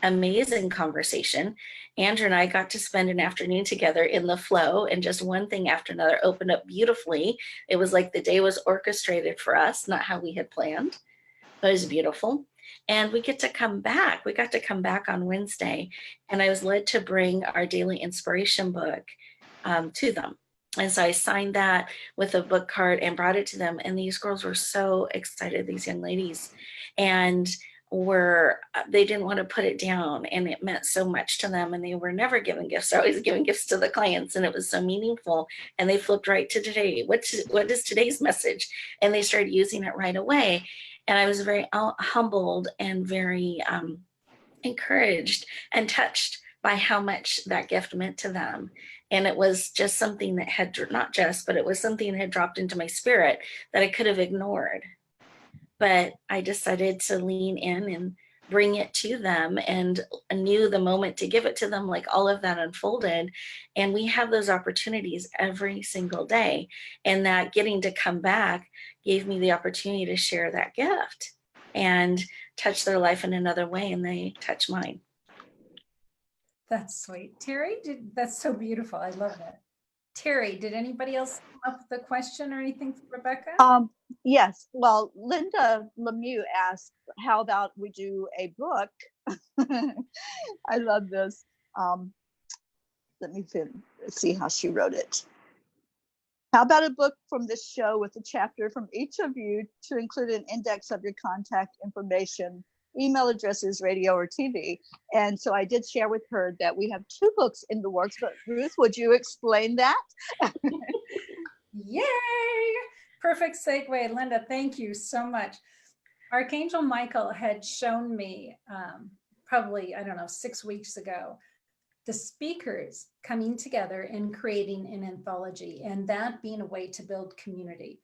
amazing conversation. Andrew and I got to spend an afternoon together in the flow, and just one thing after another opened up beautifully. It was like the day was orchestrated for us, not how we had planned. It was beautiful. And we get to come back. We got to come back on Wednesday, and I was led to bring our daily inspiration book to them. And so I signed that with a book card and brought it to them. And these girls were so excited, these young ladies, and they didn't want to put it down. And it meant so much to them. And they were never giving gifts. They're always giving gifts to the clients. And it was so meaningful. And they flipped right to today. What is today's message? And they started using it right away. And I was very humbled and very encouraged and touched by how much that gift meant to them. And it was just something that but it was something that had dropped into my spirit that I could have ignored. But I decided to lean in and bring it to them, and I knew the moment to give it to them, like all of that unfolded. And we have those opportunities every single day. And that getting to come back gave me the opportunity to share that gift and touch their life in another way, and they touch mine. That's sweet. Terry, that's so beautiful. I love that. Terry, did anybody else come up with a question or anything for Rebecca? Yes. Well, Linda Lemieux asked, how about we do a book? I love this. Let me see how she wrote it. How about a book from this show with a chapter from each of you to include an index of your contact information, email addresses, radio or TV? And so I did share with her that we have 2 books in the works, but Ruth, would you explain that? Yay! Perfect segue, Linda. Thank you so much. Archangel Michael had shown me probably, 6 weeks ago, the speakers coming together and creating an anthology, and that being a way to build community.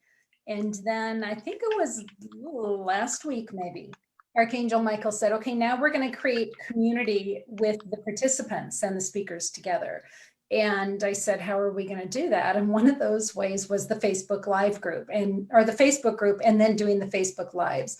And then I think it was last week, maybe, Archangel Michael said, okay, now we're going to create community with the participants and the speakers together. And I said, how are we going to do that? And one of those ways was the Facebook Live group, or the Facebook group, and then doing the Facebook Lives.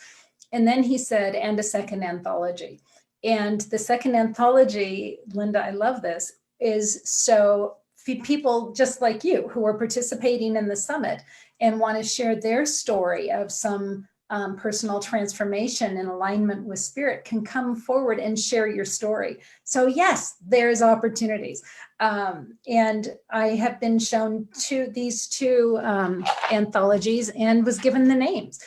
And then he said, and a second anthology. And the second anthology, Linda, I love this, is so people just like you who are participating in the summit and want to share their story of some personal transformation in alignment with spirit can come forward and share your story. So yes, there's opportunities. And I have been shown these two anthologies and was given the names.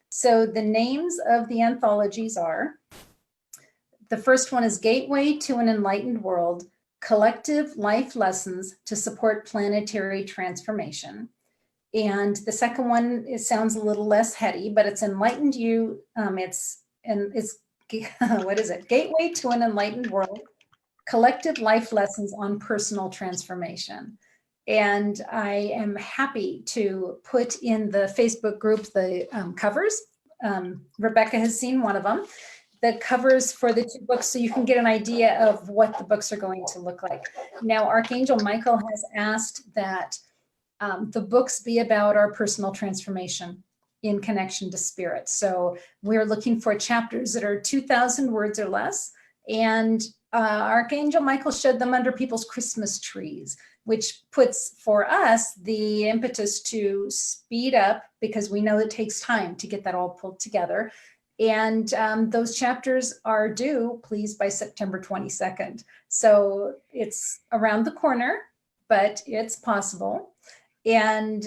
So the names of the anthologies are, the first one is Gateway to an Enlightened World, Collective Life Lessons to Support Planetary Transformation. And the second one, it sounds a little less heady, but it's Enlightened You. It's what is it? Gateway to an Enlightened World, Collective Life Lessons on Personal Transformation. And I am happy to put in the Facebook group the covers. Rebecca has seen one of them. The covers for the 2 books, so you can get an idea of what the books are going to look like. Now, Archangel Michael has asked that the books be about our personal transformation in connection to spirit. So we're looking for chapters that are 2,000 words or less. And Archangel Michael showed them under people's Christmas trees, which puts for us the impetus to speed up, because we know it takes time to get that all pulled together. And those chapters are due, please, by September 22nd. So it's around the corner, but it's possible. And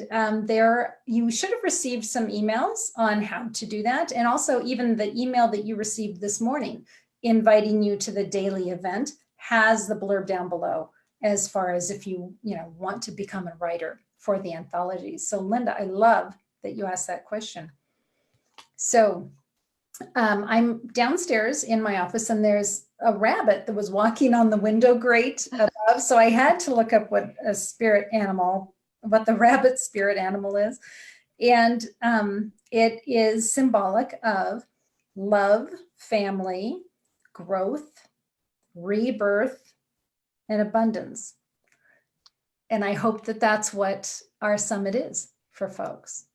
you should have received some emails on how to do that. And also even the email that you received this morning, inviting you to the daily event, has the blurb down below, as far as if you want to become a writer for the anthologies. So Linda, I love that you asked that question. So I'm downstairs in my office and there's a rabbit that was walking on the window grate above. So I had to look up what the rabbit spirit animal is. And it is symbolic of love, family, growth, rebirth, and abundance. And I hope that that's what our summit is for folks.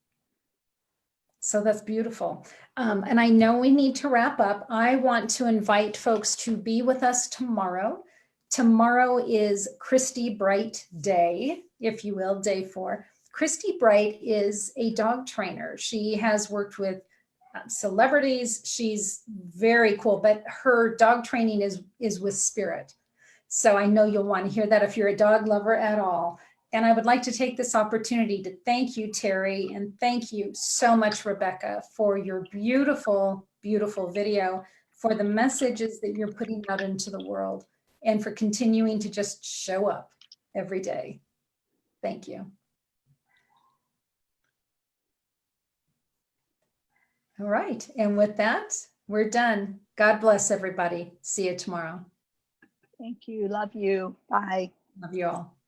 So that's beautiful. And I know we need to wrap up. I want to invite folks to be with us tomorrow. Tomorrow is Christy Bright Day, if you will, day 4. Christy Bright is a dog trainer. She has worked with celebrities. She's very cool, but her dog training is with spirit. So I know you'll want to hear that if you're a dog lover at all. And I would like to take this opportunity to thank you, Terry, and thank you so much, Rebecca, for your beautiful, beautiful video, for the messages that you're putting out into the world, and for continuing to just show up every day. Thank you. All right. And with that, we're done. God bless everybody. See you tomorrow. Thank you. Love you. Bye. Love you all.